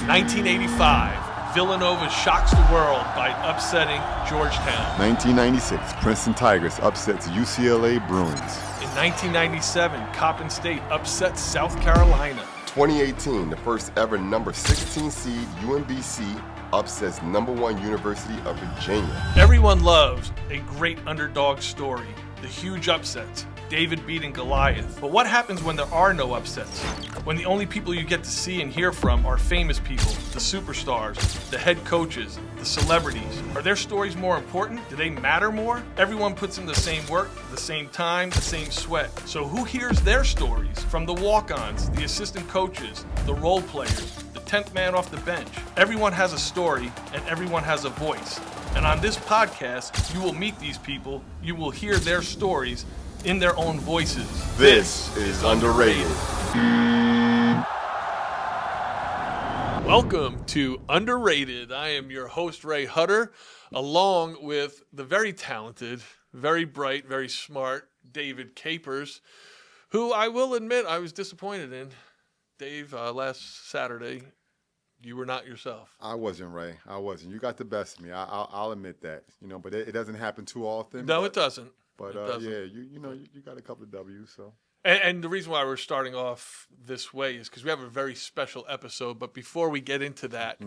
1985, Villanova shocks the world by upsetting Georgetown. 1996, Princeton Tigers upsets UCLA Bruins. In 1997, Coppin State upsets South Carolina. 2018, the first ever number 16 seed UMBC upsets number 1 University of Virginia. Everyone loves a great underdog story, the huge upsets, David beating Goliath. But what happens when there are no upsets? When the only people you get to see and hear from are famous people, the superstars, the head coaches, the celebrities. Are their stories more important? Do they matter more? Everyone puts in the same work, the same time, the same sweat. So who hears their stories? From the walk-ons, the assistant coaches, the role players, the 10th man off the bench. Everyone has a story and everyone has a voice. And on this podcast, you will meet these people, you will hear their stories in their own voices. This is Underrated. Welcome to Underrated. I am your host, Ray Hudder, along with the very talented, very bright, very smart David Capers, who I will admit I was disappointed in. Dave, last Saturday, you were not yourself. I wasn't, Ray. I wasn't. You got the best of me. I'll admit that. But it doesn't happen too often. No, it doesn't. But yeah, you got a couple of W's. So. And the reason why we're starting off this way is because we have a very special episode. But before we get into that,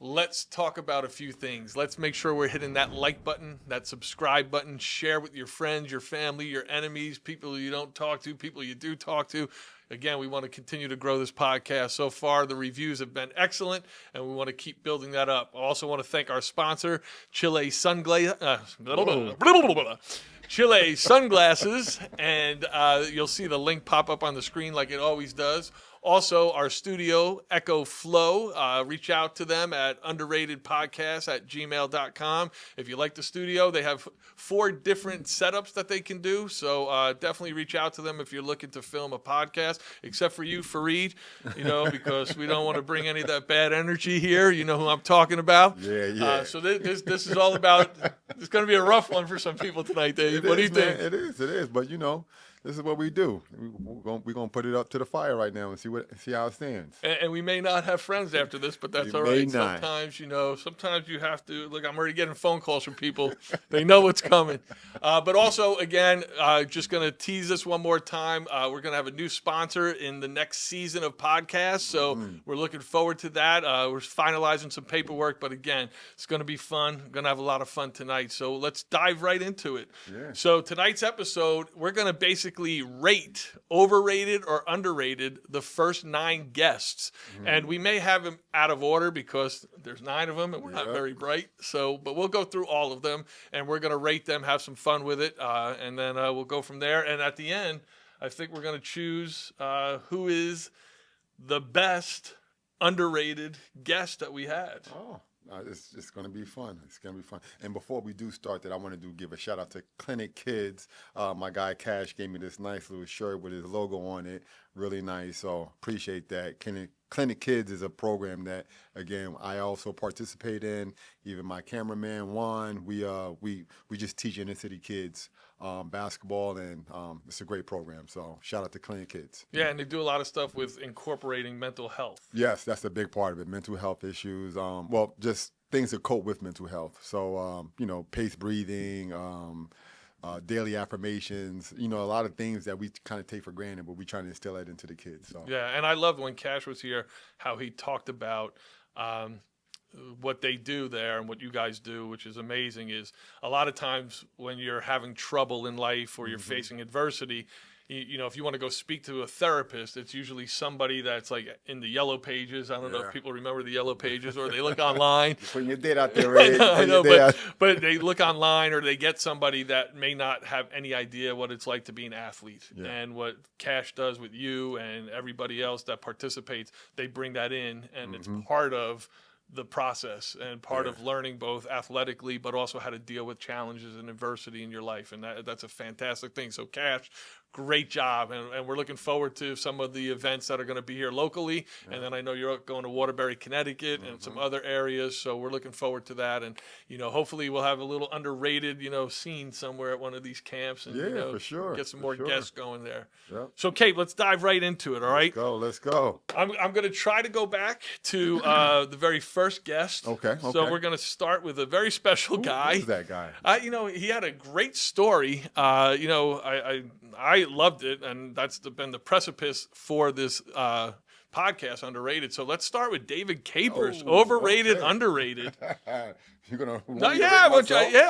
let's talk about a few things. Let's make sure we're hitting that like button, that subscribe button, share with your friends, your family, your enemies, people you don't talk to, people you do talk to. Again, we want to continue to grow this podcast. So far, the reviews have been excellent, and we want to keep building that up. I also want to thank our sponsor, Chile Sunglasses, and you'll see the link pop up on the screen like it always does. Also, our studio, EchoFlow, reach out to them at underratedpodcast@gmail.com. If you like the studio, they have 4 different setups that they can do, so definitely reach out to them if you're looking to film a podcast, except for you, Fareed, because we don't want to bring any of that bad energy here. You know who I'm talking about. Yeah. So this is all about, it's going to be a rough one for some people tonight, Dave. What do you think? It is. But, this is what we do. We're gonna put it up to the fire right now and see how it stands. And we may not have friends after this, but that's all right. Sometimes you have to. Look, I'm already getting phone calls from people. They know what's coming. But also, again, just gonna tease this one more time. We're gonna have a new sponsor in the next season of podcasts, so we're looking forward to that. We're finalizing some paperwork, but again, it's gonna be fun. We're gonna have a lot of fun tonight. So let's dive right into it. Yeah. So tonight's episode, we're gonna basically rate, overrated or underrated, the first 9 guests. And we may have them out of order because there's 9 of them and we're not very bright. But we'll go through all of them and we're going to rate them, have some fun with it, and then we'll go from there. And at the end, I think we're going to choose who is the best underrated guest that we had. Oh. It's going to be fun. It's going to be fun. And before we do start that, I want to give a shout out to Clinic Kids. My guy Cash gave me this nice little shirt with his logo on it. Really nice. So appreciate that. Clinic Kids is a program that, again, I also participate in. Even my cameraman Juan, we just teach inner city kids basketball, and it's a great program. So shout out to Clinic Kids. Yeah, and they do a lot of stuff with incorporating mental health. Yes, that's a big part of it. Mental health issues. Just things to cope with mental health. So pace breathing. Daily affirmations, a lot of things that we kind of take for granted, but we trying to instill that into the kids. So. Yeah, and I loved when Cash was here, how he talked about what they do there and what you guys do, which is amazing, is a lot of times when you're having trouble in life or you're facing adversity, if you want to go speak to a therapist, it's usually somebody that's like in the yellow pages. I don't know if people remember the yellow pages, or they look online. Putting your date out there, Ray. I know, but they look online, or they get somebody that may not have any idea what it's like to be an athlete. Yeah. And what Cash does with you and everybody else that participates, they bring that in, and it's part of the process and part of learning both athletically, but also how to deal with challenges and adversity in your life. And that's a fantastic thing. So Cash, great job, and we're looking forward to some of the events that are going to be here locally. And then I know you're going to Waterbury, Connecticut, and some other areas. So we're looking forward to that. And hopefully we'll have a little underrated scene somewhere at one of these camps, and for sure. get some more guests going there. Yep. So Kate, let's dive right into it. All right. Let's go. I'm going to try to go back to the very first guest. Okay. So we're going to start with a very special guy. Who's that guy? He had a great story. I loved it, and that's been the precipice for this podcast, Underrated. So let's start with David Capers. Overrated, underrated. You're gonna I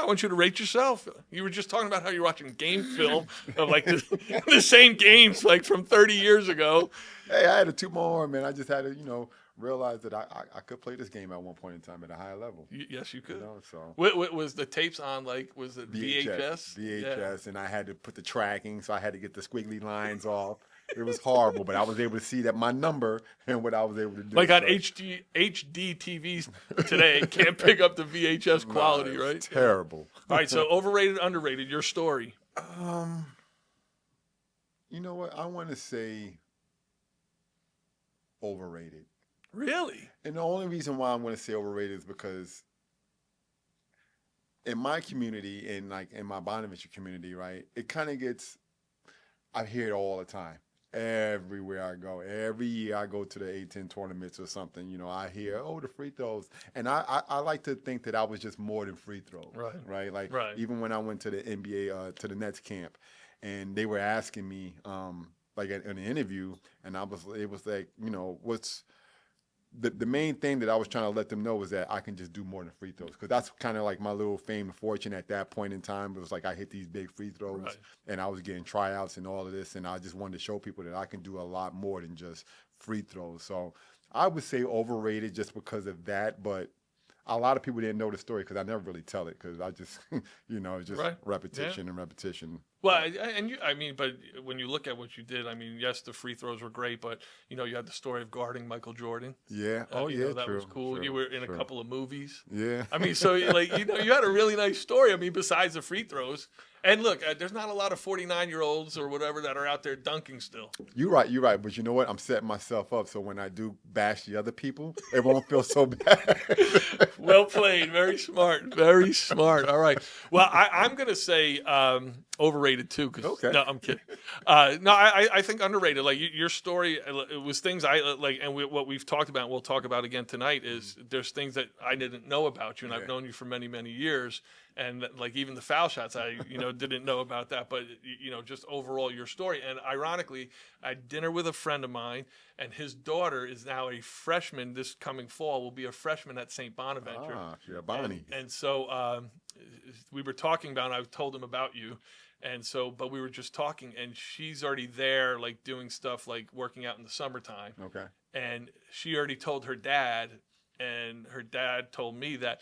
want you to rate yourself. You were just talking about how you're watching game film of like the same games like from 30 years ago. Hey, I had to toot my horn, man. I just had to, realize that I could play this game at one point in time at a high level. Yes, you could. So what was the tapes on? Like, was it VHS? VHS, and I had to put the tracking, so I had to get the squiggly lines off. It was horrible, but I was able to see that my number and what I was able to do. Like on HD TVs today, can't pick up the VHS quality, right? Terrible. All right, so overrated, underrated. Your story. You know what? I want to say overrated. Really? And the only reason why I'm going to say overrated is because in my community, in my Bonaventure community, right, it kind of gets, I hear it all the time. Everywhere I go, every year I go to the A-10 tournaments or something, I hear, the free throws. And I like to think that I was just more than free throws, right? Like, even when I went to the NBA, to the Nets camp, and they were asking me, like in an interview, and it was like, what's the main thing that I was trying to let them know was that I can just do more than free throws, because that's kind of like my little fame and fortune at that point in time. It was like I hit these big free throws, and I was getting tryouts and all of this, and I just wanted to show people that I can do a lot more than just free throws. So I would say overrated just because of that, but a lot of people didn't know the story because I never really tell it, because I just, it's just repetition and repetition. Well, but when you look at what you did, yes, the free throws were great, but you had the story of guarding Michael Jordan. Yeah. That true, was cool. True, you were in a couple of movies. Yeah. So you had a really nice story. Besides the free throws. And look, there's not a lot of 49-year-olds or whatever that are out there dunking still. You're right. But you know what? I'm setting myself up so when I do bash the other people, it won't feel so bad. Well played. Very smart. Very smart. All right. Well, I'm going to say overrated too. Okay. No, I'm kidding. I think underrated. Like your story, it was things I like, and what we've talked about, and we'll talk about again tonight, is there's things that I didn't know about you, and I've known you for many, many years. And like even the foul shots, I didn't know about that, but just overall your story. And ironically, I had dinner with a friend of mine, and his daughter is now a freshman. This coming fall will be a freshman at St. Bonaventure. Yeah, Bonnie. And so we were talking about, and I told him about you, and so but we were just talking, and she's already there, like doing stuff like working out in the summertime. Okay. And she already told her dad, and her dad told me that.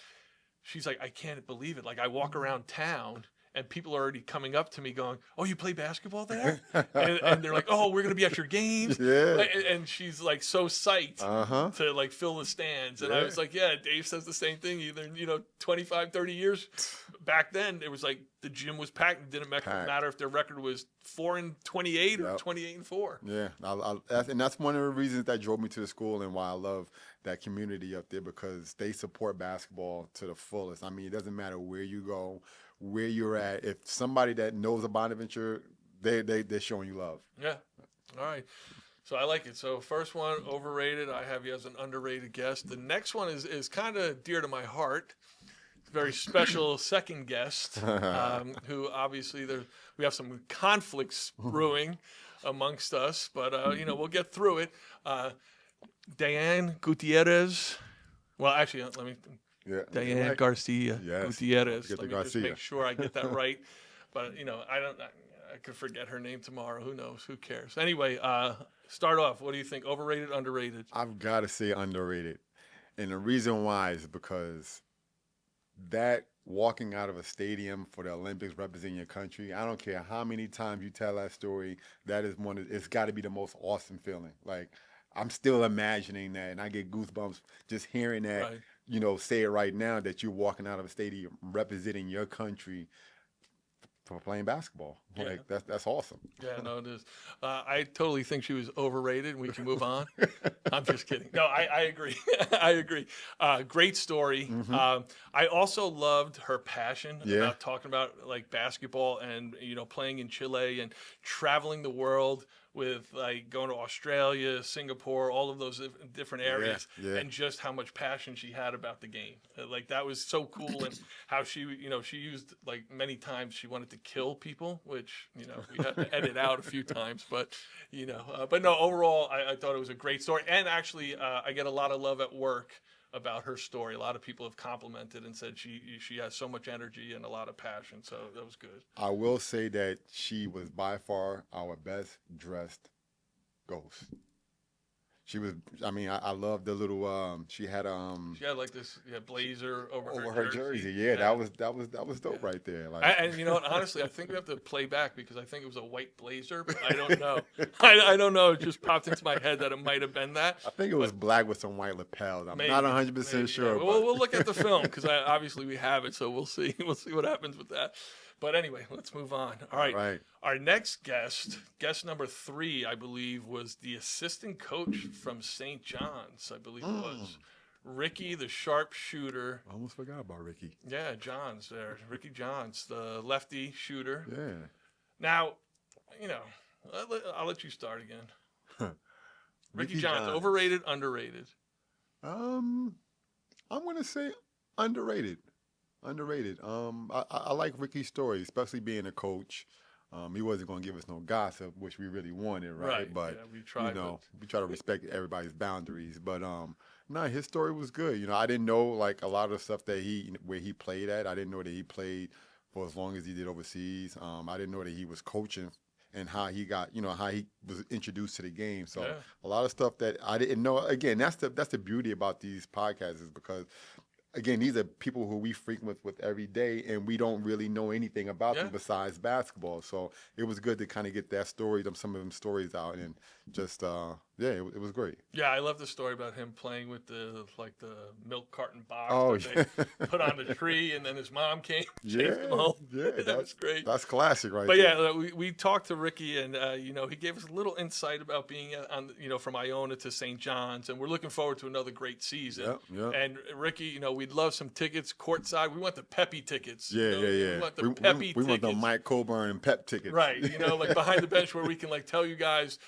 She's like, I can't believe it. Like, I walk around town, and people are already coming up to me going, oh, you play basketball there? and they're like, oh, we're going to be at your games? Yeah. And she's, like, so psyched to, like, fill the stands. And I was like, yeah, Dave says the same thing. Either, 25, 30 years back then, it was like the gym was packed. It didn't matter if their record was 4-28 or 28-4. Yeah. And that's one of the reasons that drove me to the school and why I love that community up there, because they support basketball to the fullest. It doesn't matter where you go, where you're at. If somebody that knows a Bonaventure, they're showing you love. Yeah. All right. So I like it. So first one, overrated. I have you as an underrated guest. The next one is kind of dear to my heart. Very special second guest, who obviously we have some conflicts brewing amongst us, but we'll get through it. Diane Gutierrez. Well, actually, let me. Yeah. Diane Garcia Gutierrez. Get Let me Garcia. just make sure I get that right. But I could forget her name tomorrow. Who knows? Who cares? Anyway, start off. What do you think? Overrated, underrated? I've got to say underrated, and the reason why is because that walking out of a stadium for the Olympics representing your country, I don't care how many times you tell that story, that is it's got to be the most awesome feeling. Like, I'm still imagining that, and I get goosebumps just hearing that, say it right now, that you're walking out of a stadium representing your country for playing basketball. Yeah. Like that's awesome. Yeah, no, it is. I totally think she was overrated, and we can move on. I'm just kidding. No, I agree. I agree. Great story. I also loved her passion about talking about like basketball and playing in Chile and traveling the world with like going to Australia, Singapore, all of those different areas, and just how much passion she had about the game. Like that was so cool, and how she used like many times she wanted to kill people, which we had to edit out a few times, but no, overall I thought it was a great story, and actually I get a lot of love at work about her story. A lot of people have complimented and said she has so much energy and a lot of passion, so that was good. I will say that she was by far our best dressed ghost. She was. I mean, I love the little. She had like this blazer over her jersey. Yeah, that was dope right there. Like, and you know what? Honestly, I think we have to play back because I think it was a white blazer, but I don't know. I don't know. It just popped into my head that it might have been that. I think it was black with some white lapels. I'm not 100% sure. Yeah. We'll look at the film because obviously we have it, so we'll see. We'll see what happens with that. But anyway, let's move on. All right. Our next guest number 3, I believe, was the assistant coach from St. John's, I believe it was. Ricky, the sharpshooter. I almost forgot about Ricky. Yeah, Johns there. Ricky Johns, the lefty shooter. Yeah. Now, I'll let you start again. Ricky Johns, overrated, underrated? I'm going to say underrated. Underrated. I like Ricky's story, especially being a coach. He wasn't going to give us no gossip, which we really wanted, right? But we tried. We try to respect everybody's boundaries. But his story was good. I didn't know like a lot of the stuff that where he played at. I didn't know that he played for as long as he did overseas. I didn't know that he was coaching and how he got, how he was introduced to the game. So a lot of stuff that I didn't know. Again, that's the beauty about these podcasts is because, again, these are people who we frequent with every day, and we don't really know anything about them besides basketball. So it was good to kind of get that story, some of them stories out, and just it was great. Yeah, I love the story about him playing with the milk carton box that they put on the tree, and then his mom came. Him home. That was great. That's classic, right? But there. We talked to Ricky, and he gave us a little insight about being on from Iona to St. John's, and we're looking forward to another great season. And Ricky, we'd love some tickets courtside. We want the Peppy tickets. Yeah. We want the Peppy tickets. We want the Mike Coburn and Pep tickets. Right. Like behind the bench where we can tell you guys,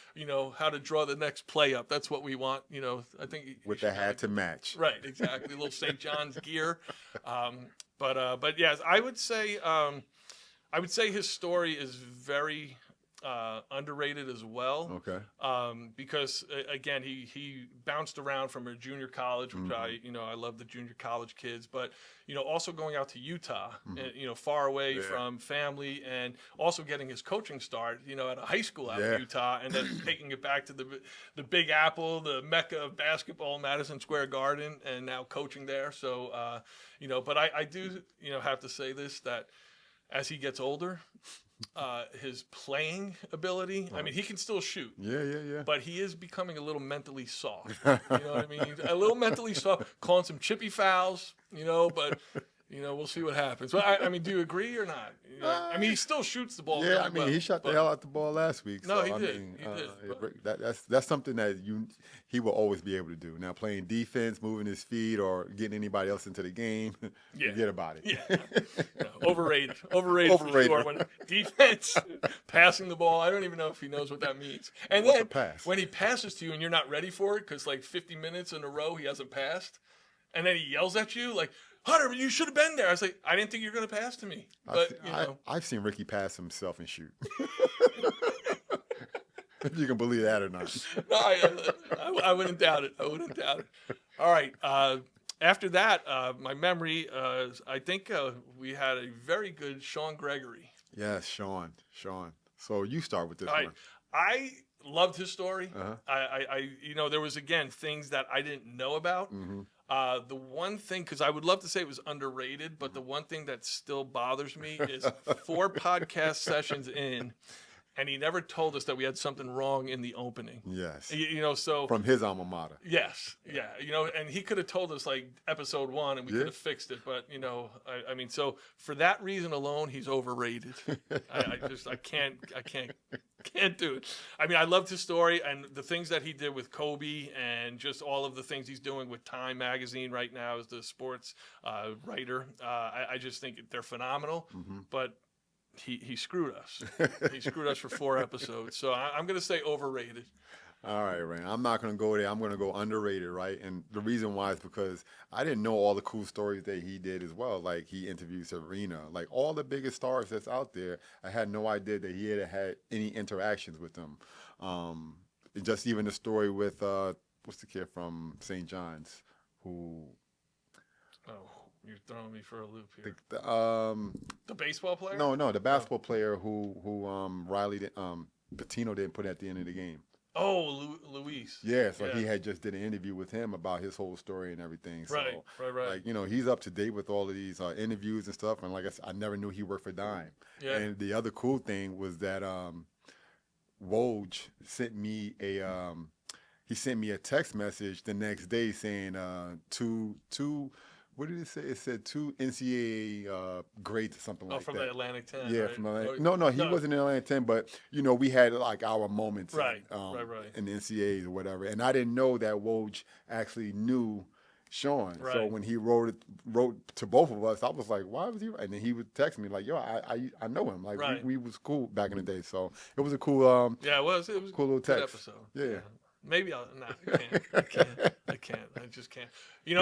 how to draw the next play up. That's what we want. I think with the hat to match. Right. Exactly. A little St. John's gear. But yes, I would say his story is very underrated as well. Okay. Because again, he bounced around from a junior college, which I love the junior college kids, but also going out to Utah, far away from family, and also getting his coaching start, at a high school out in Utah, and then taking it back to the Big Apple, the mecca of basketball, Madison Square Garden, and now coaching there. So, but I do, have to say this, that as he gets older, his playing ability, I mean, he can still shoot. Yeah. But he is becoming a little mentally soft. You know what I mean? A little mentally soft, calling some chippy fouls, but, we'll see what happens. But, I mean, do you agree or not? I mean, he still shoots the ball. Yeah, I mean, he shot the hell out the ball last week. No, he did. That's something that he will always be able to do. Now, playing defense, moving his feet, or getting anybody else into the game, forget about it. Yeah. Overrated for sure. When defense, passing the ball, I don't even know if he knows what that means. And What's then a pass? When he passes to you and you're not ready for it because 50 minutes in a row he hasn't passed, and then he yells at you like, Hudder, you should have been there. I was like, I didn't think you were going to pass to me. But, I've seen Ricky pass himself and shoot. If you can believe that or not. No, I wouldn't doubt it. All right. After that, my memory, I think we had a very good Sean Gregory. Yes, Sean. So you start with this one. I loved his story. I there was, again, things that I didn't know about. The one thing, because I would love to say it was underrated, but the one thing that still bothers me is 4 podcast sessions in, and he never told us that we had something wrong in the opening. Yes. So From his alma mater. yes, yeah, and he could have told us like episode 1, and we could have fixed it. But I mean, so for that reason alone, he's overrated. I can't do it. I mean, I loved his story and the things that he did with Kobe, and just all of the things he's doing with Time Magazine right now as the sports writer. I just think they're phenomenal, but he screwed us. He screwed us for 4 episodes. So I'm going to say overrated. All right, Ryan. I'm not going to go there. I'm going to go underrated, right? And the reason why is because I didn't know all the cool stories that he did as well. Like, he interviewed Serena. Like, all the biggest stars that's out there, I had no idea that he had any interactions with them. Just even the story with, what's the kid from St. John's who... Oh, you're throwing me for a loop here. The baseball player? No, the basketball player who Riley Patino didn't put at the end of the game. Oh, Luis. Yeah, so he had just did an interview with him about his whole story and everything. So, right. Like, he's up to date with all of these interviews and stuff. And like I said, I never knew he worked for Dime. Yeah. And the other cool thing was that Woj sent me a text message the next day saying what did it say? It said 2 NCAA grades or something like that. Oh, from the Atlantic 10. Yeah, right? from Atlantic. No, he wasn't in Atlantic 10, but we had like our moments, right. in the NCAAs or whatever. And I didn't know that Woj actually knew Sean. Right. So when he wrote to both of us, I was like, why was he? And then he would text me like, yo, I know him. Like we was cool back in the day. So it was a cool it was cool little text episode. Yeah. Maybe I can't. I just can't.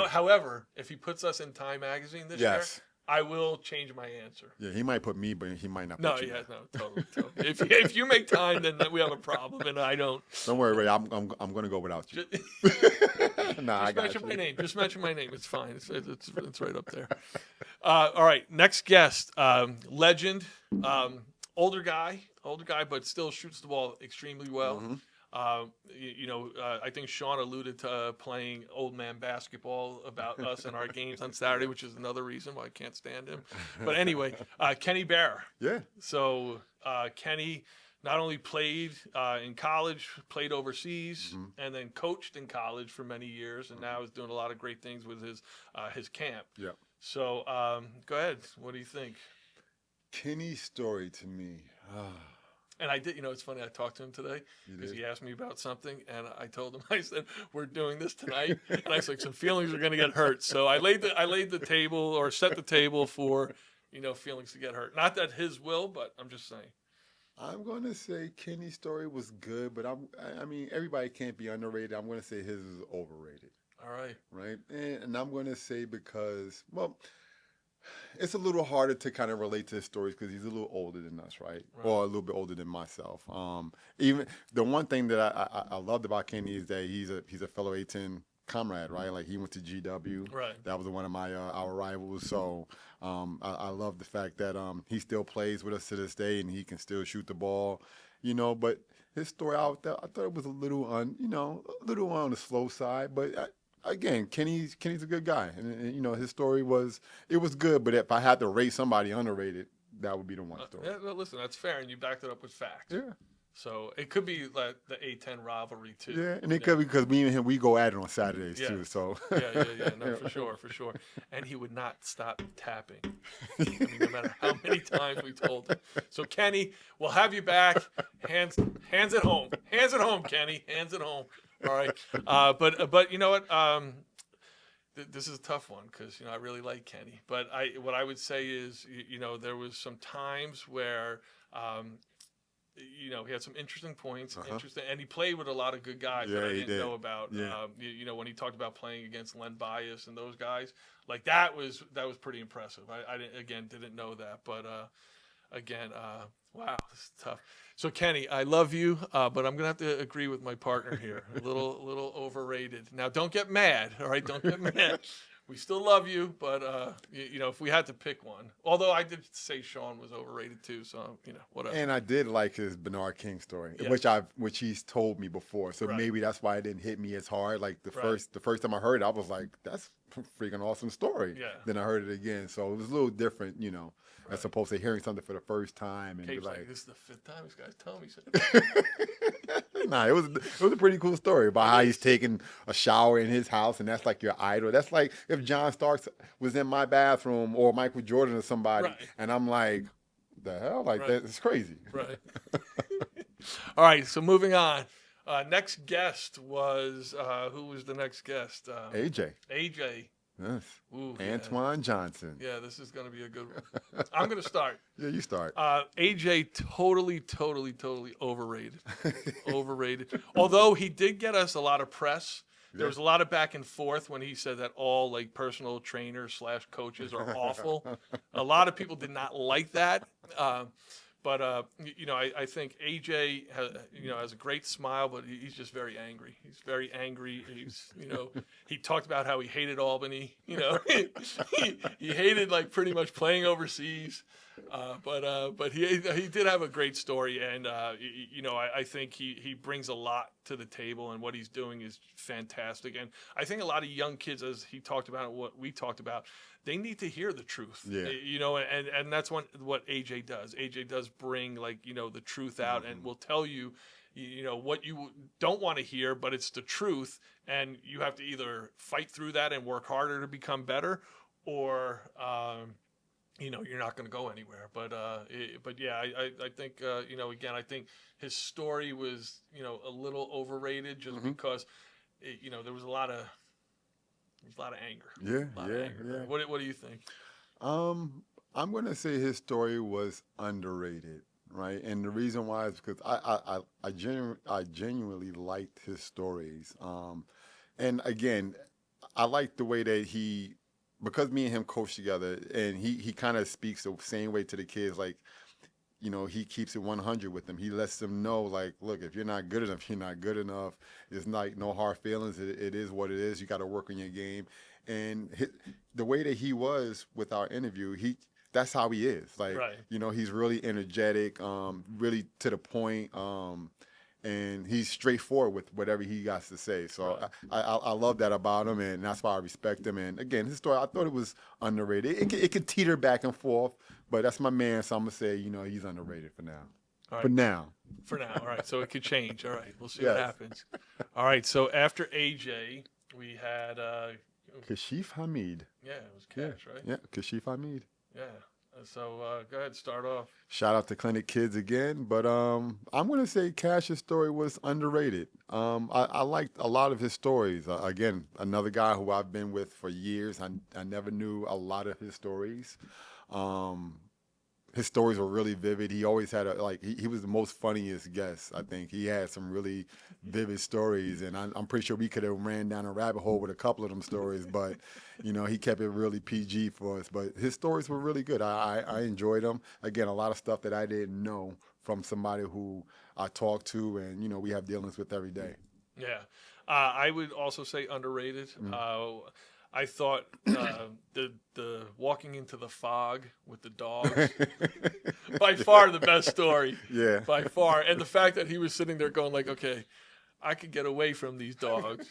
However, if he puts us in Time Magazine this year, I will change my answer. Yeah, he might put me, but he might not put you. Totally. If you make Time, then we have a problem, and I don't. Don't worry, Ray. I'm going to go without you. I got you. My name. Just mention my name. It's fine. It's right up there. All right. Next guest, legend, older guy, but still shoots the ball extremely well. Mm-hmm. I think Sean alluded to playing old man basketball about us in our games on Saturday, which is another reason why I can't stand him. But anyway, Kenny Bear. Yeah. So Kenny not only played in college, played overseas, and then coached in college for many years, and now is doing a lot of great things with his camp. Yeah. So go ahead. What do you think? Kenny's story to me. And I did, it's funny, I talked to him today because he asked me about something, and I told him, I said, we're doing this tonight, and I said, some feelings are going to get hurt. So I laid the table, or set the table for, feelings to get hurt. Not that his will, but I'm just saying. I'm going to say Kenny's story was good, but I mean, everybody can't be underrated. I'm going to say his is overrated. All right. Right? And I'm going to say because, well, it's a little harder to kind of relate to his stories because he's a little older than us, right? Or a little bit older than myself. Even the one thing that I loved about Kenny is that he's a fellow A-10 comrade, right? Like, he went to GW. Right. That was one of our rivals. So I love the fact that he still plays with us to this day and he can still shoot the ball, But his story out there, I thought it was a little on the slow side, but. Again, Kenny's a good guy, and his story was good. But if I had to rate somebody underrated, that would be the one story. Yeah, well, listen, that's fair, and you backed it up with facts. Yeah. So it could be like the A-10 rivalry too. Yeah, and it could be because me and him, we go at it on Saturdays too. So yeah. No, for sure. And he would not stop tapping. I mean, no matter how many times we told him. So Kenny, we'll have you back. Hands at home, Kenny. Hands at home. All right. But you know what? This is a tough one because I really like Kenny. But what I would say is there was some times where. He had some interesting points, and he played with a lot of good guys that I didn't know about. Yeah. When he talked about playing against Len Bias and those guys, like that was pretty impressive. I didn't know that, but wow, this is tough. So Kenny, I love you, but I'm gonna have to agree with my partner here. A little overrated. Now, don't get mad, all right? Don't get mad. we still love you, but you know, if we had to pick one, although I did say Sean was overrated too, so you know, whatever. And I did like his Bernard King story, Yeah. which he's told me before. So Right. maybe that's why it didn't hit me as hard. Like the Right. first time I heard it, I was like, "That's a freaking awesome story." Yeah. Then I heard it again, so it was a little different, you know, as opposed to hearing something for the first time and be Cape's like, like, this is the 5th time this guy's telling me something. "Nah, it was a pretty cool story about how he's taking a shower in his house, and that's like your idol. That's like if John Starks was in my bathroom or Michael Jordan or somebody, Right. and I'm like, the hell, like Right. that's crazy." Right. All right, so moving on. Next guest was, who was the next guest? AJ, AJ. yes, Ooh, Antoine Johnson. Yeah, this is going to be a good one. I'm going to start. Yeah, you start. AJ totally overrated. Overrated. Although he did get us a lot of press. There was a lot of back and forth when he said that all like personal trainers / coaches are awful. A lot of people did not like that. But you know, I think AJ has a great smile, but he's just very angry. He's very angry. He's, you know, he talked about how he hated Albany. You know, he hated like pretty much playing overseas. But he did have a great story, and you know, I think he brings a lot to the table, and what he's doing is fantastic. And I think a lot of young kids, as he talked about, what we talked about, they need to hear the truth. Yeah. You know, and that's what AJ does. AJ does bring, like, you know, the truth out, and will tell you, you know, what you don't want to hear, but it's the truth, and you have to either fight through that and work harder to become better, or you know, you're not going to go anywhere. But yeah, I think, you know, again, I think his story was, you know, a little overrated just because, you know, there was a lot of anger. Yeah, A lot of anger. What do you think? I'm gonna say his story was underrated, right? And the reason why is because I genuinely liked his stories. And again, I like the way that because me and him coach together, and he kind of speaks the same way to the kids, like, you know, he keeps it 100 with them. He lets them know, like, look, if you're not good enough, you're not good enough. It's like no hard feelings. It is what it is. You got to work on your game. And the way that he was with our interview, that's how he is. Like, Right. you know, he's really energetic, really to the point, and he's straightforward with whatever he got to say. So Right. I love that about him, and that's why I respect him. And again, his story, I thought it was underrated. It could teeter back and forth, but that's my man, so I'm gonna say, you know, he's underrated for now. All right. For now. For now, all right. So it could change. All right, we'll see Yes. what happens. All right. So after AJ, we had Kashif Hamid. yeah, it was Cash, right? Yeah, Kashif Hamid. Yeah. So go ahead, start off. Shout out to Clinic Kids again, but I'm gonna say Cash's story was underrated. I liked a lot of his stories. Again, another guy who I've been with for years. I never knew a lot of his stories. His stories were really vivid. He always had he was the most funniest guest. I think he had some really vivid stories, and I'm pretty sure we could have ran down a rabbit hole with a couple of them stories, but you know, he kept it really PG for us. But his stories were really good. I enjoyed them. Again, a lot of stuff that I didn't know from somebody who I talked to, and you know, we have dealings with every day. Yeah. I would also say underrated. I thought the walking into the fog with the dogs, by far the best story. Yeah. By far. And the fact that he was sitting there going like, okay, I could get away from these dogs.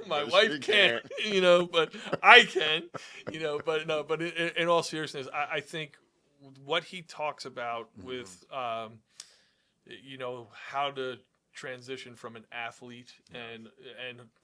My wife can't, you know, but I can, you know, but no, but in all seriousness, I think what he talks about with, you know, how to transition from an athlete and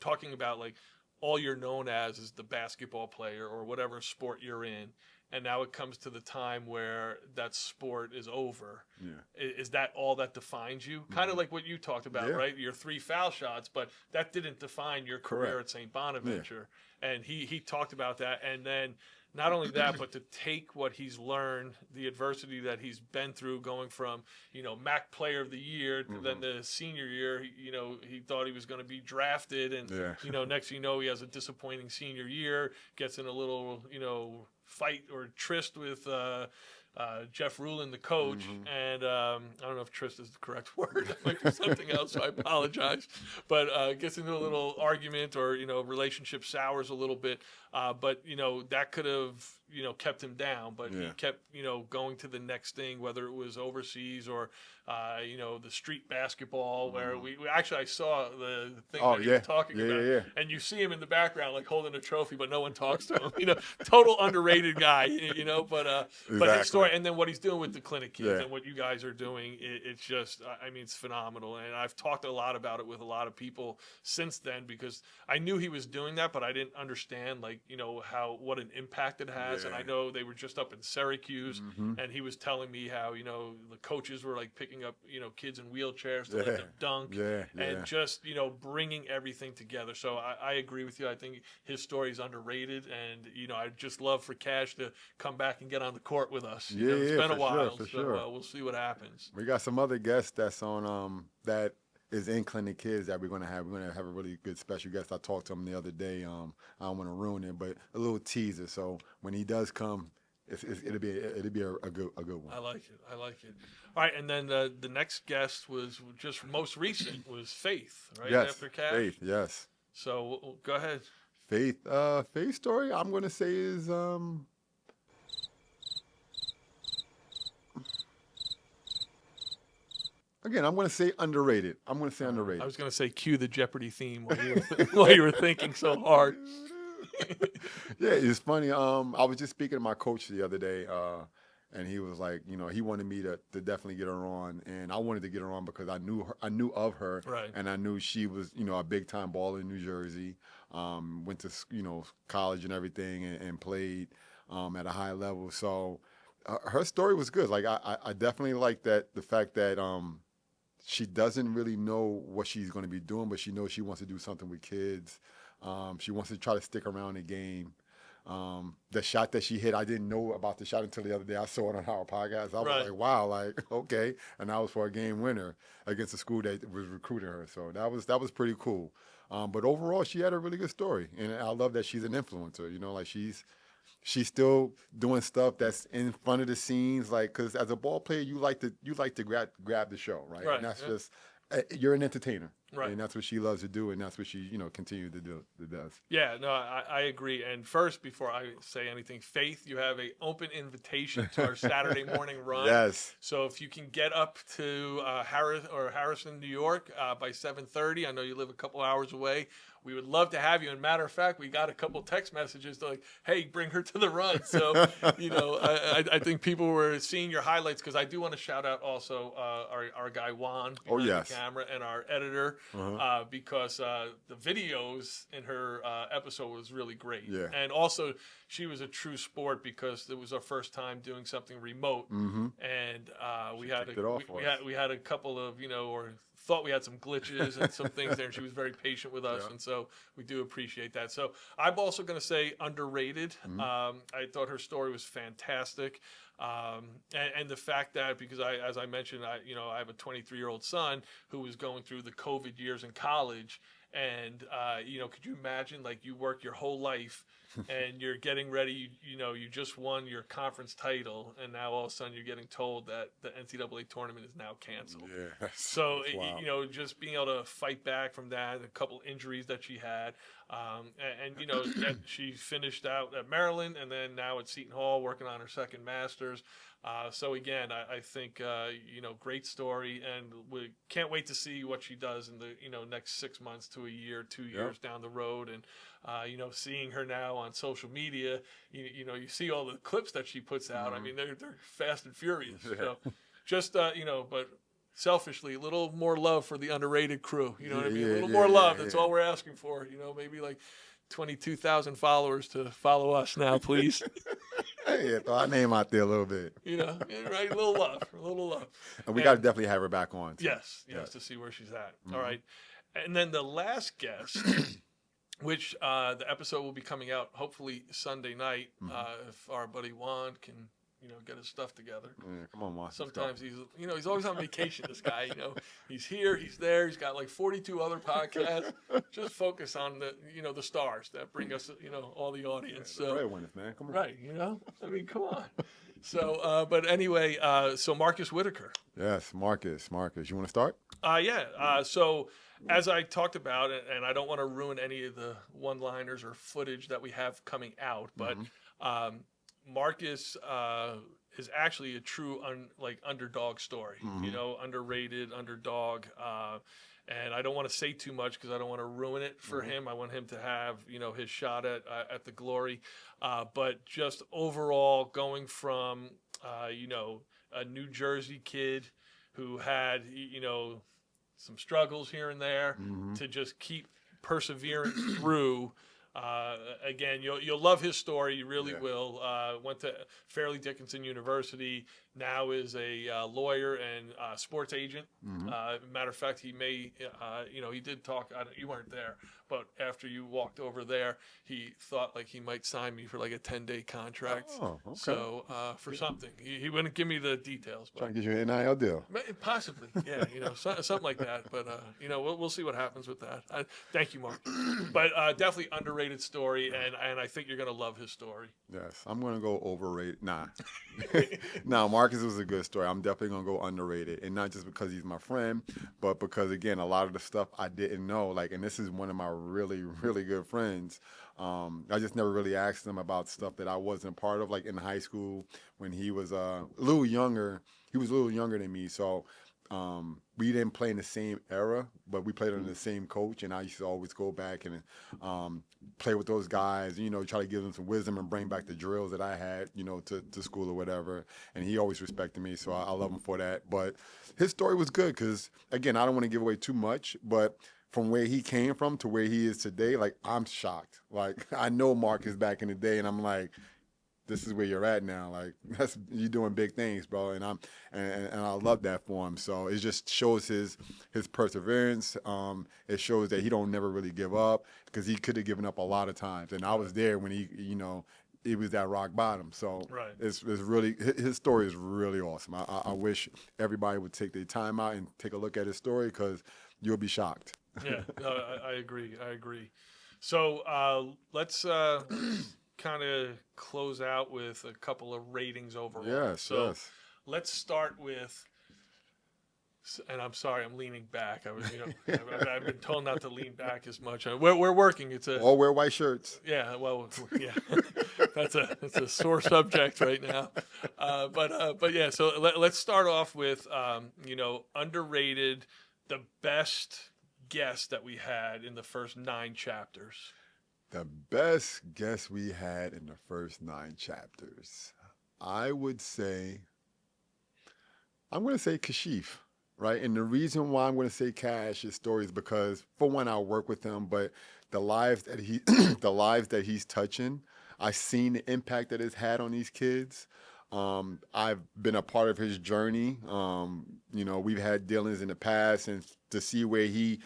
talking about like, all you're known as is the basketball player or whatever sport you're in, and now it comes to the time where that sport is over. Yeah. Is that all that defines you? Kind of like what you talked about, right? Your 3 foul shots, but that didn't define your career at St. Bonaventure. Yeah. And he talked about that, and then not only that, but to take what he's learned, the adversity that he's been through, going from, you know, MAC Player of the Year to then the senior year, you know, he thought he was going to be drafted, and you know, next thing you know, he has a disappointing senior year, gets in a little, you know, fight or tryst with Jeff Rulin, the coach, and I don't know if tryst is the correct word. That might be something else, so I apologize. But gets into a little argument, or relationship sours a little bit. But that could have kept him down. But he kept going to the next thing, whether it was overseas or the street basketball, where we actually, I saw the thing that he was talking about, and you see him in the background like holding a trophy, but no one talks to him. Total underrated guy. But his story, and then what he's doing with the clinic kids and what you guys are doing, it's just, it's phenomenal. And I've talked a lot about it with a lot of people since then, because I knew he was doing that, but I didn't understand what an impact it has. And I know they were just up in Syracuse, and he was telling me how the coaches were like picking up kids in wheelchairs to let them dunk, and just bringing everything together. So I agree with you. I think his story is underrated, and I'd just love for Cash to come back and get on the court with us. It's been a while, so we'll see what happens. We got some other guests that's on that is in Clinic Kids that we're gonna have. We're gonna have a really good special guest. I talked to him the other day. I don't want to ruin it, but a little teaser. So when he does come, it'll be a good one. I like it. All right, and then the next guest was just most recent was Faith, right? Yes, after Cash. Faith. Yes. So go ahead. Faith story, I'm gonna say is again, I'm going to say underrated. I was going to say cue the Jeopardy theme while you were thinking so hard. Yeah, it's funny. I was just speaking to my coach the other day, and he was like, he wanted me to definitely get her on, and I wanted to get her on because I knew of her, right. And I knew she was, a big time baller in New Jersey. Went to college and everything, and played at a high level. So her story was good. Like I definitely like that, the fact that she doesn't really know what she's going to be doing, but she knows she wants to do something with kids. She wants to try to stick around the game. The shot that she hit, I didn't know about the shot until the other day. I saw it on our podcast. I was like, wow, okay. And that was for a game winner against a school that was recruiting her. So that was pretty cool. But overall, she had a really good story. And I love that she's an influencer. She's still doing stuff that's in front of the scenes, because as a ball player, you like to grab the show, right? And that's just you're an entertainer, right? And that's what she loves to do, and that's what she continues to do. Does. Yeah, no, I agree. And first, before I say anything, Faith, you have an open invitation to our Saturday morning run. Yes. So if you can get up to Harrison, New York by 7:30, I know you live a couple hours away. We would love to have you. And matter of fact, we got a couple text messages like, hey, bring her to the run. So, I think people were seeing your highlights, because I do want to shout out also our guy Juan behind the camera, and our editor, because the videos in her episode was really great. Yeah. And also, she was a true sport, because it was our first time doing something remote. Mm-hmm. And we had a couple of, or thought we had some glitches and some things there, and she was very patient with us, and so we do appreciate that. So I'm also going to say underrated. Mm-hmm. I thought her story was fantastic, and the fact that, because as I mentioned, I have a 23-year-old son who was going through the COVID years in college, and could you imagine, you work your whole life and you're getting ready, you just won your conference title, and now all of a sudden you're getting told that the NCAA tournament is now canceled. Yeah. So, just being able to fight back from that, a couple injuries that she had, that she finished out at Maryland, and then now at Seton Hall working on her second master's. So again, I think, great story, and we can't wait to see what she does in the, next 6 months to a year, 2 years down the road. And, seeing her now on social media, you see all the clips that she puts out. I mean, they're fast and furious. So just, but selfishly, a little more love for the underrated crew. You know what I mean? A little more love. That's all we're asking for. Maybe 22,000 followers to follow us now, please. Hey, throw our name out there a little bit. Right? A little love. And we got to definitely have her back on. Too. Yes, to see where she's at. Mm-hmm. All right. And then the last guest, which the episode will be coming out hopefully Sunday night, if our buddy Juan can, get his stuff together. Yeah, come on, Juan. Sometimes he's always on vacation, this guy. He's here, he's there, he's got 42 other podcasts. Just focus on the stars that bring us, all the audience. Yeah, the breadwinners, man. Come on. Right, I mean, come on. But anyway, so Marcus Whitaker. Yes, Marcus. You want to start? So as I talked about, and I don't want to ruin any of the one-liners or footage that we have coming out, but Marcus is actually a true underdog story. You know, underrated underdog. And I don't want to say too much because I don't want to ruin it for him. I want him to have, his shot at the glory. But just overall, going from, a New Jersey kid who had, some struggles here and there to just keep persevering through. Again, you'll love his story. You really will. Went to Fairleigh Dickinson University. Now is a lawyer and sports agent. Matter of fact, he may, he did talk. You weren't there, but after you walked over there, he thought like he might sign me for like a 10-day contract. Oh, okay. So for something, he wouldn't give me the details. But Trying to get you an NIL deal. possibly, yeah, something like that. But we'll see what happens with that. Thank you, Mark. But definitely underrated story, and I think you're gonna love his story. Yes, I'm gonna go overrated. Nah, nah. Marcus was a good story. I'm definitely gonna go underrated, and not just because he's my friend, but because again, a lot of the stuff I didn't know. Like, and this is one of my really, really good friends. I just never really asked him about stuff that I wasn't part of. Like in high school, when he was a little younger, he was a little younger than me, so. We didn't play in the same era, but we played under the same coach, and I used to always go back and play with those guys, try to give them some wisdom and bring back the drills that I had, to school or whatever. And he always respected me, so I love him for that. But his story was good because, again, I don't want to give away too much, but from where he came from to where he is today, like, I'm shocked. Like, I know Marcus back in the day, and I'm like, this is where you're at now. Like, you're doing big things, bro. And I love that for him. So it just shows his perseverance. It shows that he don't never really give up because he could have given up a lot of times. And I was there when he was at rock bottom. So right. It's really, his story is really awesome. I wish everybody would take their time out and take a look at his story because you'll be shocked. Yeah, no, I agree. So let's kind of close out with a couple of ratings overall. Yes. Let's start with, and I'm sorry, I'm leaning back. I've been told not to lean back as much. We're working. All wear white shirts. Yeah, well, yeah, that's a sore subject right now. But yeah, so let's start off with underrated, the best guest that we had in the first 9 chapters. The best guest we had in the first 9 chapters, I would say, I'm going to say Kashif, right? And the reason why I'm going to say Cash's story is because, for one, I work with him, but the lives that he's touching, I've seen the impact that it's had on these kids. I've been a part of his journey. We've had dealings in the past, and to see where he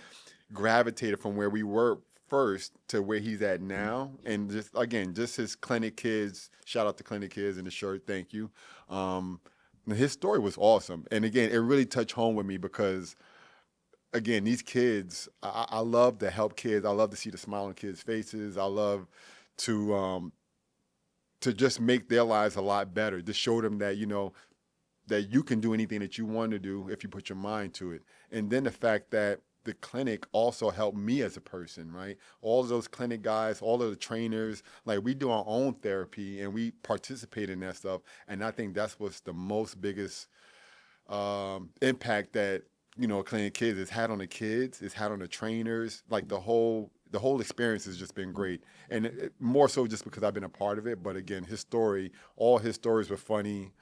gravitated from where we were first to where he's at now, and just his clinic kids, shout out to clinic kids in the shirt, thank you. His story was awesome, and again, it really touched home with me because, again, these kids, I love to help kids. I love to see the smile on kids' faces. I love to just make their lives a lot better, to show them that that you can do anything that you want to do if you put your mind to it. And then the fact that the clinic also helped me as a person, right? All of those clinic guys, all of the trainers, like, we do our own therapy and we participate in that stuff. And I think that's what's the most biggest impact that, clinic kids has had on the kids, it's had on the trainers. Like, the whole experience has just been great. And more so just because I've been a part of it. But again, all his stories were funny,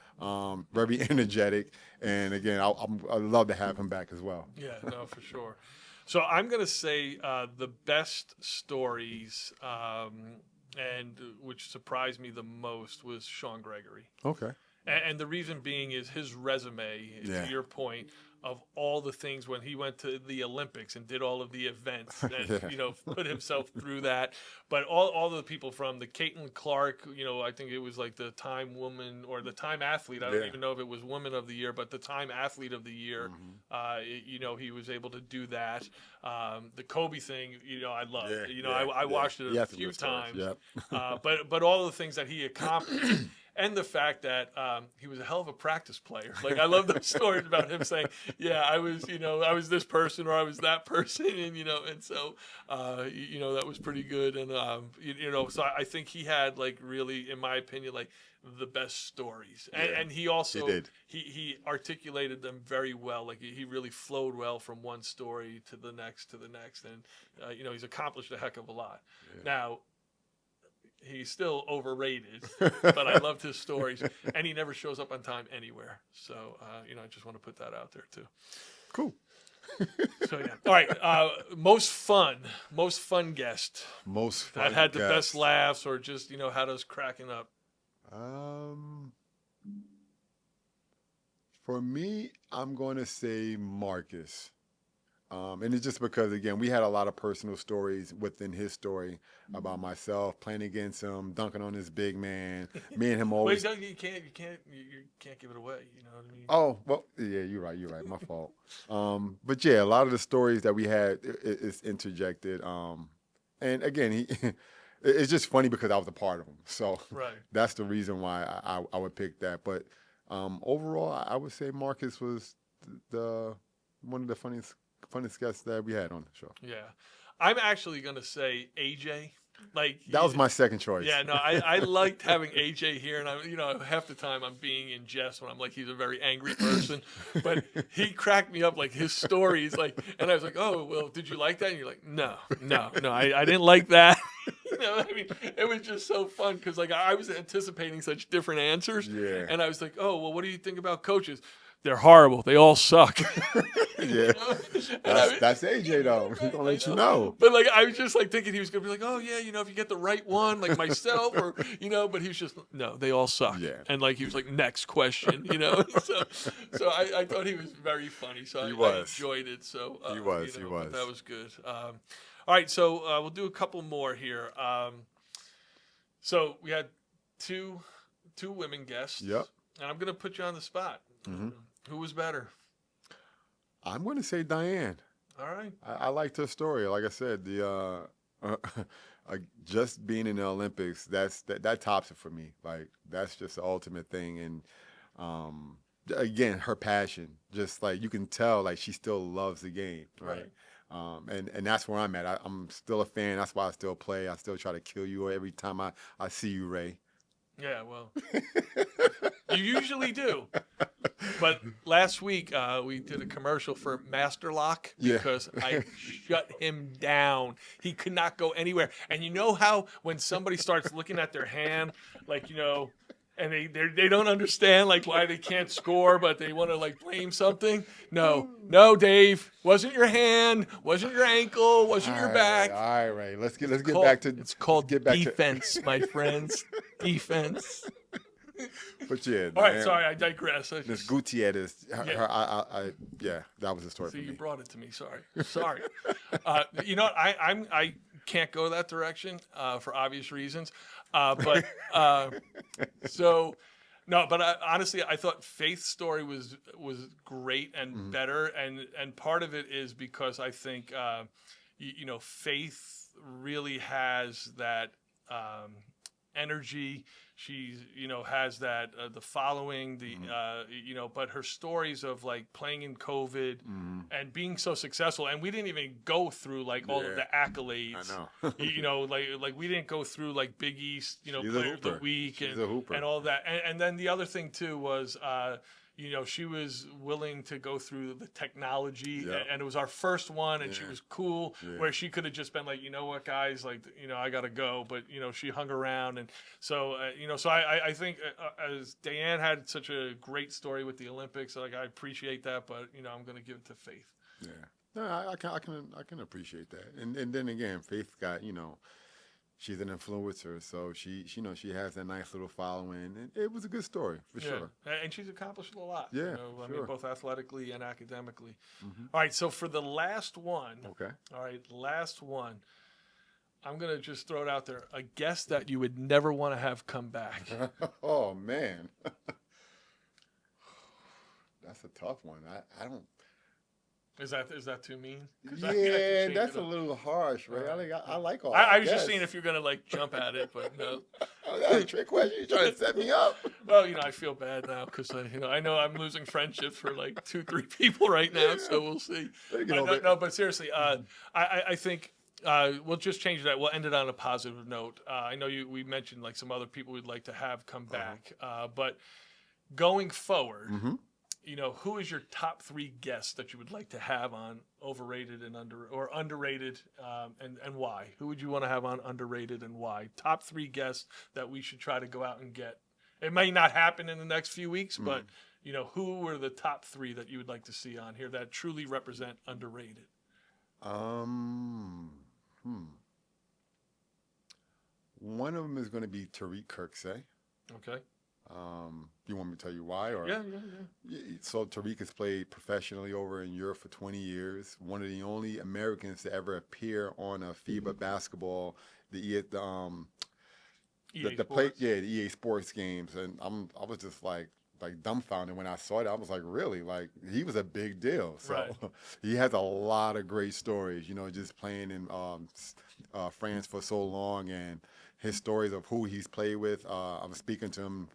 very energetic. And again, I'd love to have him back as well. Yeah, no, for sure. So I'm going to say the best stories, and which surprised me the most, was Sean Gregory. Okay. And the reason being is his resume, to your point, of all the things when he went to the Olympics and did all of the events and, put himself through that. But all the people from the Caitlin Clark, I think it was like the Time Woman or the Time Athlete. I don't even know if it was Woman of the Year, but the Time Athlete of the Year, he was able to do that. The Kobe thing, I loved. I watched it a few times. Yep. But all the things that he accomplished. and the fact that he was a hell of a practice player. Like I love those stories about him saying, "Yeah, I was this person or I was that person," and and so that was pretty good. And so I think he had like really, in my opinion, like the best stories, and he also he articulated them very well. Like he really flowed well from one story to the next, and he's accomplished a heck of a lot. Yeah. Now he's still overrated, but I loved his stories, and he never shows up on time anywhere. So I just want to put that out there too. Cool. So yeah. All right. Most fun guest. Most fun that had guest. The best laughs, or just had us cracking up. For me, I'm going to say Marcus. And it's just because, again, we had a lot of personal stories within his story about myself playing against him, dunking on this big man. Me and him always. Wait, you can't give it away. You know what I mean? Oh well, yeah, you're right. My fault. But yeah, a lot of the stories that we had is interjected. And again, it's just funny because I was a part of them. So that's the reason why I would pick that. But overall, I would say Marcus was one of the funniest guests that we had on the show. Yeah. I'm actually going to say AJ. Like that was my second choice. Yeah, no, I liked having AJ here, and half the time I'm being in jest when I'm like he's a very angry person, but he cracked me up, like his stories, like, and I was like, oh well, did you like that? And you're like, no, I didn't like that. I mean, it was just so fun because like I was anticipating such different answers, and I was like, oh well, what do you think about coaches? They're horrible. They all suck. Yeah, that's AJ though. He's gonna let you know. But like, I was just like thinking he was gonna be like, oh yeah, if you get the right one, like myself, or but he was just no, they all suck. Yeah, and like he was like, next question, So I thought he was very funny. So I enjoyed it. So he was. That was good. All right, so we'll do a couple more here. So we had two women guests. Yep. And I'm gonna put you on the spot. Mm-hmm. Who was better? I'm going to say Diane. All right. I liked her story. Like I said, just being in the Olympics, that tops it for me. Like that's just the ultimate thing. And again, her passion, just like you can tell, like she still loves the game, right? And that's where I'm at. I'm still a fan. That's why I still play. I still try to kill you every time I see you, Ray. Yeah, well, you usually do. But last week we did a commercial for Master Lock because I shut him down. He could not go anywhere. And you know how when somebody starts looking at their hand, like, and they don't understand like why they can't score, but they want to like blame something. No, Dave, wasn't your hand, wasn't your ankle, wasn't your back. All right, let's get back to. It's called defense, my friends. Defense. But yeah. All right, sorry, I digress. This Gutierrez, that was the story. So for me. You brought it to me. Sorry. You know what? I can't go that direction for obvious reasons. But honestly, I thought Faith's story was great and better, and part of it is because I think Faith really has that energy. She's has that the following, but her stories of like playing in COVID and being so successful, and we didn't even go through like all of the accolades. I know. like we didn't go through like Big East, Player of the Week and all that. And then the other thing too was she was willing to go through the technology, and it was our first one, and she was cool, where she could have just been like, you know what, guys, like, I got to go. But, she hung around. And so, so I think as Diane had such a great story with the Olympics, like, I appreciate that, but, I'm going to give it to Faith. Yeah. No, I can appreciate that. And then again, Faith got, she's an influencer, so she has that nice little following, and it was a good story for sure. And she's accomplished a lot. Yeah, I mean, both athletically and academically. All right, so for the last one, I'm gonna just throw it out there: a guest that you would never want to have come back. Oh man, that's a tough one. Is that too mean? 'Cause I Yeah, change that's it a up. little harsh, right? I like all I that. was just seeing if you're gonna like jump at it, but no. Oh, that's a trick question. You trying to set me up? Well, I feel bad now because I know I'm losing friendships for like 2-3 people right now, so we'll see. Get over it. No, but seriously, I think we'll just change that. We'll end it on a positive note. I know we mentioned like some other people we'd like to have come back, but going forward, who is your top 3 guests that you would like to have on Overrated and Underrated, and why? Who would you want to have on Underrated and why? Top 3 guests that we should try to go out and get. It may not happen in the next few weeks, but who are the top 3 that you would like to see on here that truly represent Underrated? One of them is going to be Tariq Kirksey. Okay. You want me to tell you why? Or Yeah. So Tariq has played professionally over in Europe for 20 years. One of the only Americans to ever appear on a FIBA basketball, the EA Sports games, and I was just like dumbfounded when I saw it. I was like, really? Like, he was a big deal. So Right. he has a lot of great stories. Just playing in France for so long, and his stories of who he's played with. I was speaking to him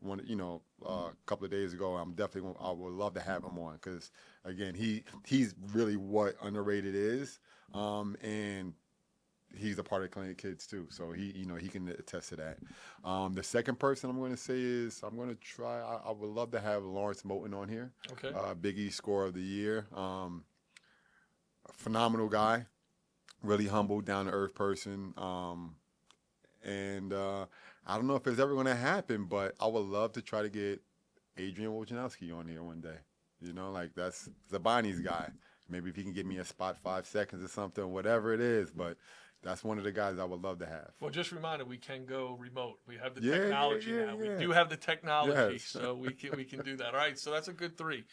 a couple of days ago. I would love to have him on because again, he's really what Underrated is, and he's a part of Clinic Kids too. So he can attest to that. The second person I'm going to say is I would love to have Lawrence Moten on here. Okay. Big East Scorer of the Year. A phenomenal guy, really humble, down to earth person. And I don't know if it's ever going to happen, but I would love to try to get Adrian Wojnarowski on here one day. That's Zabani's guy. Maybe if he can give me a spot 5 seconds or something, whatever it is. But that's one of the guys I would love to have. Well, just reminded, we can go remote. We have the technology now. Yeah. We do have the technology, Yes. so we can do that. All right, so that's a good 3.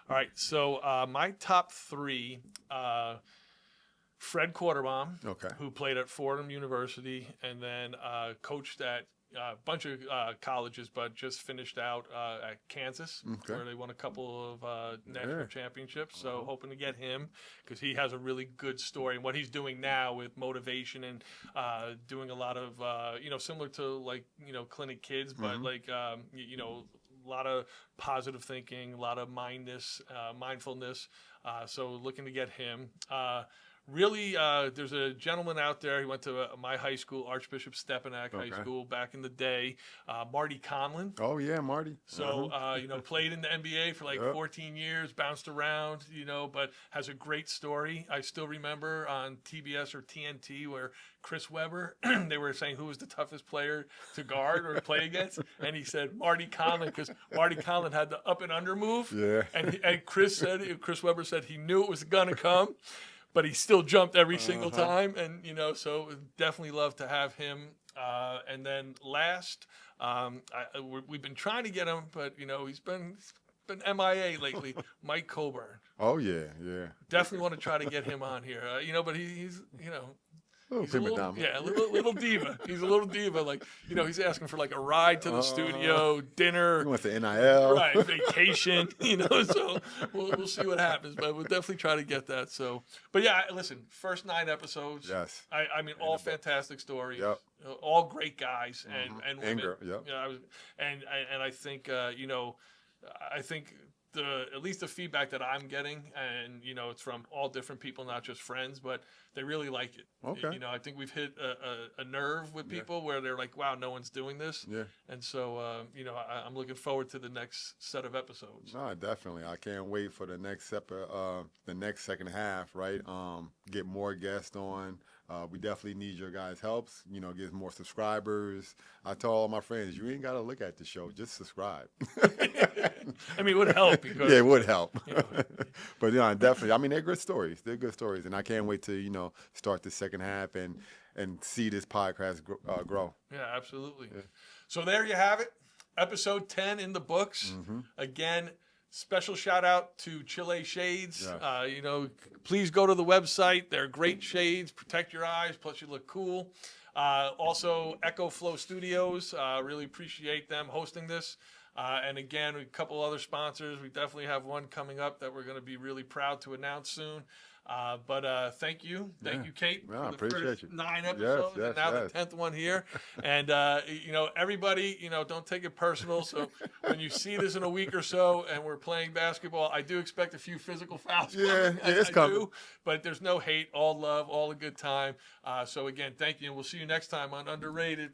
All right, so my top 3. Fred Quarterbaum, who played at Fordham University and then coached at a bunch of colleges, but just finished out at Kansas, where they won a couple of national championships. So hoping to get him because he has a really good story. And what he's doing now with motivation and doing a lot of, similar to like, Clinic Kids, but like, a lot of positive thinking, a lot of mindfulness. So looking to get him. Really, there's a gentleman out there. He went to my high school, Archbishop Stepanak High School, back in the day. Marty Conlon. Oh yeah, Marty. So played in the NBA for like 14 years, bounced around, but has a great story. I still remember on TBS or TNT where Chris Webber, they were saying who was the toughest player to guard or play against, and he said Marty Conlon because Marty Conlon had the up and under move. Yeah. And Chris Webber said he knew it was gonna come. But he still jumped every single time, and so definitely love to have him. And then last, we've been trying to get him, but he's been MIA lately. Mike Coburn. Oh yeah. Definitely want to try to get him on here. But he's He's a little diva. He's a little diva. Like, he's asking for like a ride to the studio, dinner. He wants the NIL. Right, vacation, so we'll see what happens. But we'll definitely try to get that. So, but yeah, listen, first 9 episodes. Yes. I mean, all fantastic stories. Yep. All great guys and women. Girl, yep. And I think, I think at least the feedback that I'm getting, and it's from all different people, not just friends, but they really like it. Okay. I think we've hit a nerve with people where they're like, wow, no one's doing this. Yeah. And so I'm looking forward to the next set of episodes. No, definitely. I can't wait for the next second half. Right. Get more guests on. We definitely need your guys' helps. Get more subscribers. I tell all my friends, you ain't got to look at the show, just subscribe. I mean, it would help because it would help. But definitely. I mean, they're good stories. They're good stories, and I can't wait to start the second half and see this podcast grow. Yeah, absolutely. Yeah. So there you have it. Episode 10 in the books. Again, special shout out to Chile Shades. Yes. Please go to the website. They're great shades. Protect your eyes. Plus, you look cool. Also, EchoFlow Studios. Really appreciate them hosting this. And again, a couple other sponsors. We definitely have one coming up that we're going to be really proud to announce soon. But thank you. Thank you, Kate, Yeah, for the appreciate first you. 9 episodes, Yes, and now yes. the 10th one here. And, everybody, don't take it personal. So when you see this in a week or so and we're playing basketball, I do expect a few physical fouls. Yeah, it's I coming. do, but there's no hate, all love, all a good time. So again, thank you, and we'll see you next time on Underrated.